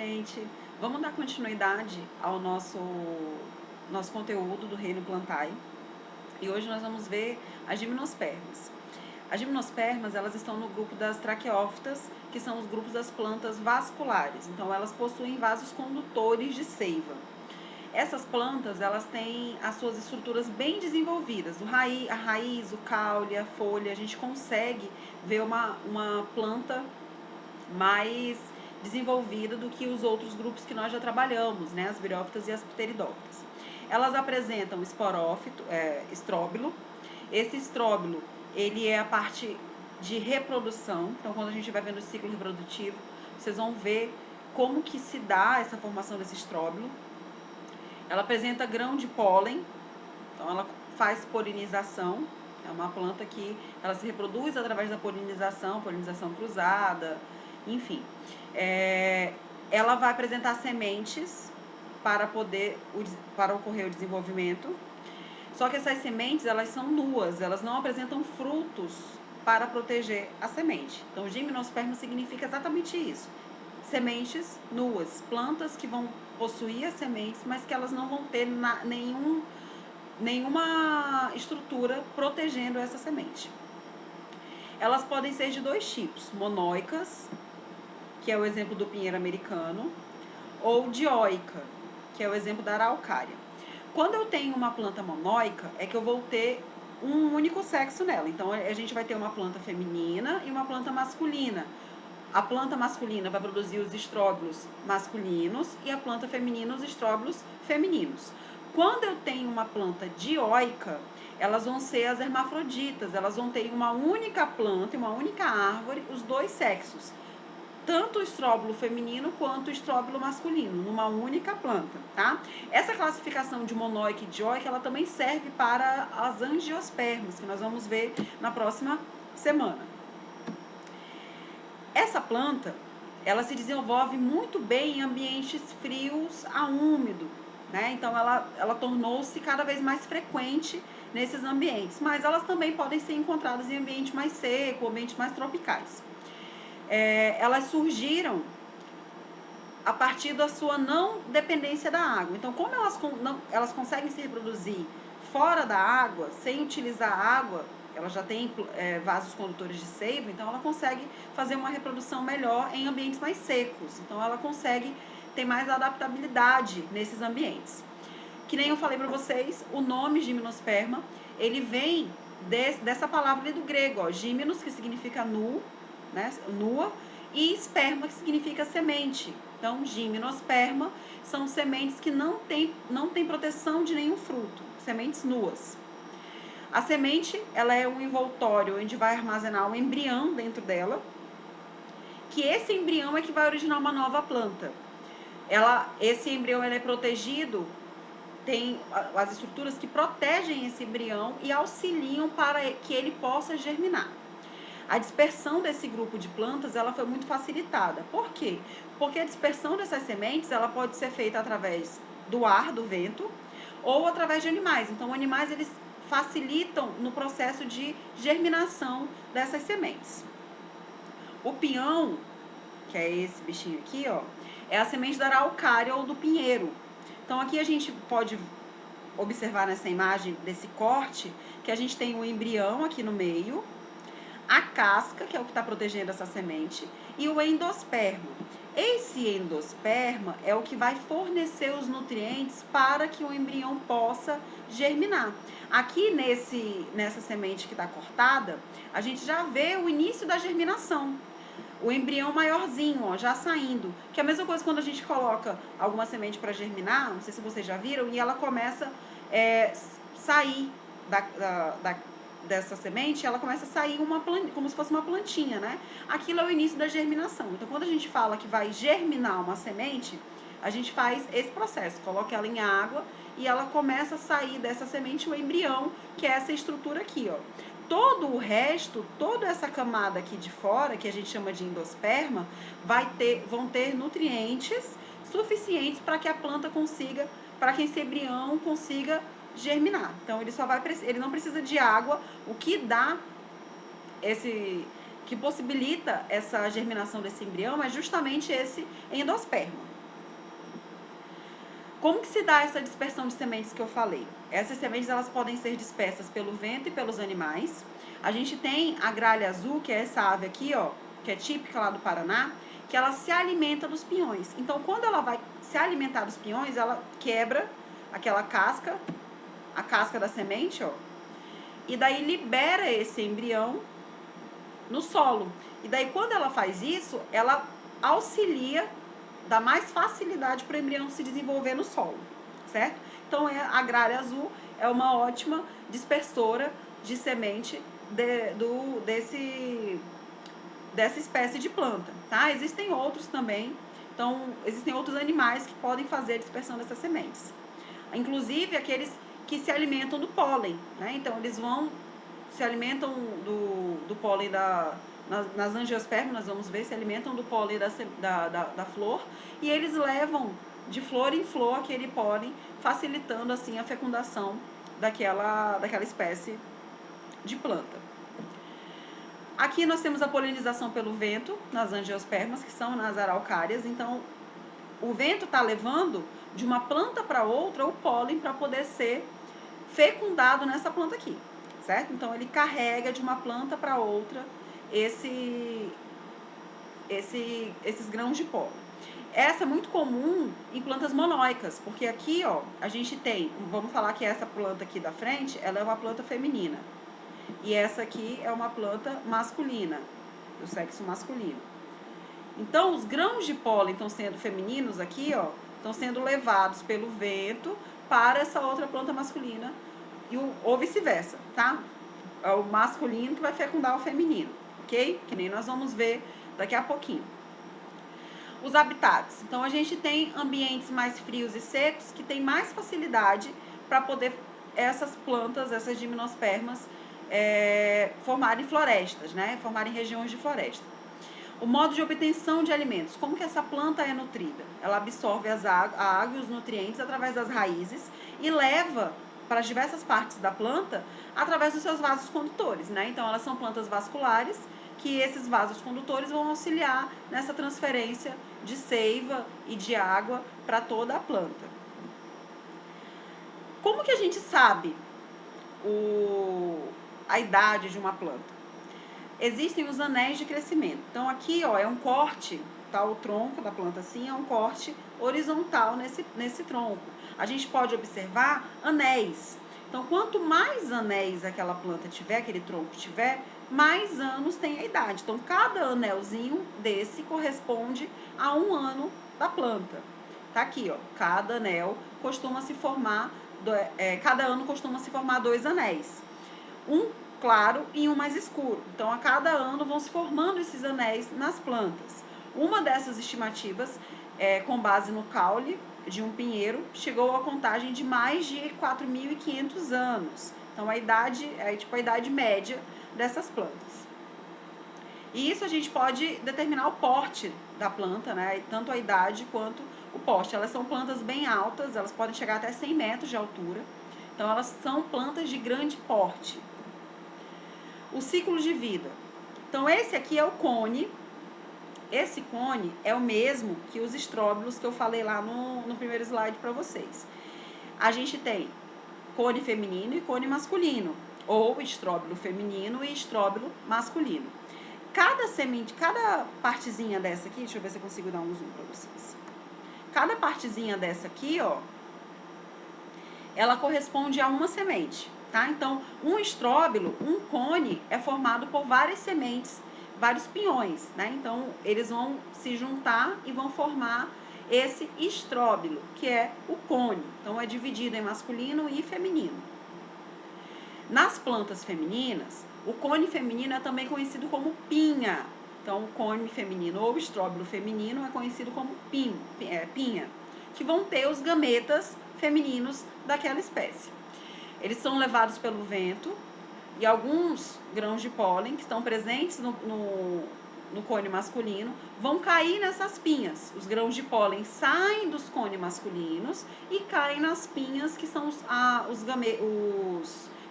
gente! Vamos dar continuidade ao nosso conteúdo do Reino Plantae. E hoje nós vamos ver as gimnospermas. As gimnospermas, elas estão no grupo das traqueófitas, que são os grupos das plantas vasculares. Então, elas possuem vasos condutores de seiva. Essas plantas, elas têm as suas estruturas bem desenvolvidas. A raiz, o caule, a folha, a gente consegue ver uma planta mais desenvolvida do que os outros grupos que nós já trabalhamos, né? As virófitas e as pteridófitas. Elas apresentam estróbilo. Esse estróbilo, ele é a parte de reprodução. Então, quando a gente vai vendo o ciclo reprodutivo, vocês vão ver como que se dá essa formação desse estróbilo. Ela apresenta grão de pólen, então ela faz polinização. É uma planta que ela se reproduz através da polinização cruzada, enfim. Ela vai apresentar sementes para ocorrer o desenvolvimento. Só que essas sementes, elas são nuas, elas não apresentam frutos para proteger a semente. Então, gimnosperma significa exatamente isso. Sementes nuas, plantas que vão possuir as sementes, mas que elas não vão ter nenhuma estrutura protegendo essa semente. Elas podem ser de dois tipos, monóicas, que é o exemplo do pinheiro americano, ou dioica, que é o exemplo da araucária. Quando eu tenho uma planta monóica, é que eu vou ter um único sexo nela. Então, a gente vai ter uma planta feminina e uma planta masculina. A planta masculina vai produzir os estróbilos masculinos e a planta feminina os estróbilos femininos. Quando eu tenho uma planta dioica, elas vão ser as hermafroditas, elas vão ter uma única planta, uma única árvore, os dois sexos. Tanto o estróbilo feminino quanto o estróbilo masculino, numa única planta, tá? Essa classificação de monóica e dioica, ela também serve para as angiospermas, que nós vamos ver na próxima semana. Essa planta, ela se desenvolve muito bem em ambientes frios a úmido, né? Então, ela tornou-se cada vez mais frequente nesses ambientes, mas elas também podem ser encontradas em ambientes mais secos, ambientes mais tropicais. Elas surgiram a partir da sua não dependência da água. Então, como elas conseguem se reproduzir fora da água, sem utilizar água, ela já tem vasos condutores de seiva, então ela consegue fazer uma reprodução melhor em ambientes mais secos. Então, ela consegue ter mais adaptabilidade nesses ambientes. Que nem eu falei para vocês, o nome gimnosperma, ele vem dessa palavra ali do grego, ó, gimnos, que significa nu, né, nua, e esperma, que significa semente. Então, gimnosperma são sementes que não tem proteção de nenhum fruto, sementes nuas. A semente, ela é um envoltório onde vai armazenar um embrião dentro dela, que esse embrião é que vai originar uma nova planta. Esse embrião ele é protegido, tem as estruturas que protegem esse embrião e auxiliam para que ele possa germinar. A dispersão desse grupo de plantas, ela foi muito facilitada. Por quê? Porque a dispersão dessas sementes, ela pode ser feita através do ar, do vento, ou através de animais. Então, animais, eles facilitam no processo de germinação dessas sementes. O pinhão, que é esse bichinho aqui, ó, é a semente da araucária ou do pinheiro. Então, aqui a gente pode observar nessa imagem desse corte, que a gente tem um embrião aqui no meio, a casca, que é o que está protegendo essa semente, e o endosperma. Esse endosperma é o que vai fornecer os nutrientes para que o embrião possa germinar. Aqui nessa semente que está cortada, a gente já vê o início da germinação. O embrião maiorzinho, ó, já saindo. Que é a mesma coisa quando a gente coloca alguma semente para germinar, não sei se vocês já viram, e ela começa a sair dessa semente, ela começa a sair como se fosse uma plantinha, né? Aquilo é o início da germinação. Então, quando a gente fala que vai germinar uma semente, a gente faz esse processo, coloca ela em água e ela começa a sair dessa semente o embrião, que é essa estrutura aqui, ó. Todo o resto, toda essa camada aqui de fora, que a gente chama de endosperma, vão ter nutrientes suficientes para que a planta consiga, para que esse embrião consiga germinar. Então, ele não precisa de água, o que dá que possibilita essa germinação desse embrião é justamente esse endosperma. Como que se dá essa dispersão de sementes que eu falei? Essas sementes elas podem ser dispersas pelo vento e pelos animais. A gente tem a gralha azul, que é essa ave aqui, ó, que é típica lá do Paraná, que ela se alimenta dos pinhões. Então, quando ela vai se alimentar dos pinhões, ela quebra aquela casca, a casca da semente, ó, e daí libera esse embrião no solo. E daí, quando ela faz isso, ela auxilia, dá mais facilidade para o embrião se desenvolver no solo, certo? Então, a gralha azul é uma ótima dispersora de semente dessa espécie de planta, tá? Existem outros também, então, existem outros animais que podem fazer a dispersão dessas sementes. Inclusive, aqueles que se alimentam do pólen, né? Então, eles se alimentam do pólen nas angiospermas, nós vamos ver, se alimentam do pólen da flor, e eles levam de flor em flor aquele pólen, facilitando assim a fecundação daquela espécie de planta. Aqui nós temos a polinização pelo vento nas angiospermas, que são nas araucárias. Então, o vento está levando de uma planta para outra o pólen para poder ser fecundado nessa planta aqui, certo? Então, ele carrega de uma planta para outra esses grãos de pólen. Essa é muito comum em plantas monóicas, porque aqui, ó, a gente tem, vamos falar que essa planta aqui da frente, ela é uma planta feminina. E essa aqui é uma planta masculina, do sexo masculino. Então, os grãos de pólen estão sendo femininos aqui, ó, estão sendo levados pelo vento para essa outra planta masculina, ou vice-versa, tá? É o masculino que vai fecundar o feminino, ok? Que nem nós vamos ver daqui a pouquinho. Os habitats. Então, a gente tem ambientes mais frios e secos que tem mais facilidade para poder essas plantas, essas gimnospermas, formarem florestas, né? Formarem regiões de floresta. O modo de obtenção de alimentos. Como que essa planta é nutrida? Ela absorve a água e os nutrientes através das raízes e leva para as diversas partes da planta através dos seus vasos condutores, né? Então, elas são plantas vasculares, que esses vasos condutores vão auxiliar nessa transferência de seiva e de água para toda a planta. Como que a gente sabe a idade de uma planta? Existem os anéis de crescimento. Então, aqui, ó, é um corte, tá? O tronco da planta assim é um corte horizontal nesse tronco. A gente pode observar anéis. Então, quanto mais anéis aquela planta tiver, aquele tronco tiver, mais anos tem a idade. Então, cada anelzinho desse corresponde a 1 ano da planta. Tá aqui, ó. Cada anel costuma se formar, cada ano costuma se formar 2 anéis. Um claro e um mais escuro. Então, a cada ano vão se formando esses anéis nas plantas. Uma dessas estimativas, com base no caule de um pinheiro, chegou à contagem de mais de 4.500 anos. Então, a idade é tipo a idade média dessas plantas. E isso a gente pode determinar o porte da planta, né? Tanto a idade quanto o porte. Elas são plantas bem altas, elas podem chegar até 100 metros de altura. Então, elas são plantas de grande porte. O ciclo de vida. Então, esse aqui é o cone. Esse cone é o mesmo que os estróbilos que eu falei lá no primeiro slide para vocês. A gente tem cone feminino e cone masculino, ou estróbilo feminino e estróbilo masculino. Cada semente, cada partezinha dessa aqui, deixa eu ver se eu consigo dar um zoom para vocês. Cada partezinha dessa aqui, ó, ela corresponde a uma semente. Tá? Então, um estróbilo, um cone, é formado por várias sementes, vários pinhões, né? Então, eles vão se juntar e vão formar esse estróbilo, que é o cone. Então, é dividido em masculino e feminino. Nas plantas femininas, o cone feminino é também conhecido como pinha. Então, o cone feminino ou estróbilo feminino é conhecido como pinha, que vão ter os gametas femininos daquela espécie. Eles são levados pelo vento e alguns grãos de pólen que estão presentes no cone masculino vão cair nessas pinhas. Os grãos de pólen saem dos cones masculinos e caem nas pinhas, que são os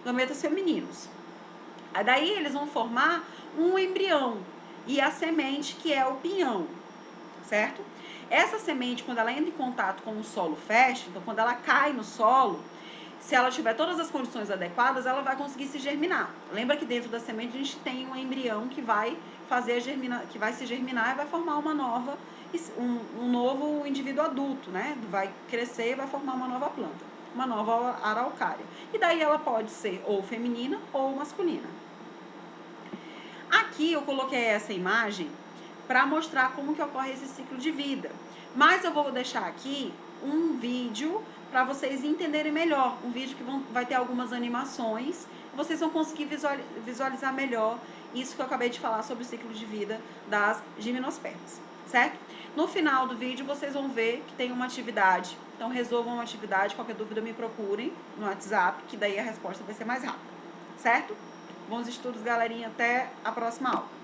gametas femininos. Aí daí eles vão formar um embrião e a semente, que é o pinhão, certo? Essa semente, quando ela entra em contato com o solo fértil, então quando ela cai no solo, se ela tiver todas as condições adequadas, ela vai conseguir se germinar. Lembra que dentro da semente a gente tem um embrião que vai fazer que vai se germinar e vai formar um novo indivíduo adulto, né? Vai crescer e vai formar uma nova planta, uma nova araucária. E daí ela pode ser ou feminina ou masculina. Aqui eu coloquei essa imagem para mostrar como que ocorre esse ciclo de vida. Mas eu vou deixar aqui um vídeo para vocês entenderem melhor. Um vídeo que vai ter algumas animações. Vocês vão conseguir visualizar melhor isso que eu acabei de falar sobre o ciclo de vida das gimnospermas, certo? No final do vídeo vocês vão ver que tem uma atividade. Então resolvam uma atividade, qualquer dúvida me procurem no WhatsApp, que daí a resposta vai ser mais rápida, certo? Bons estudos, galerinha. Até a próxima aula.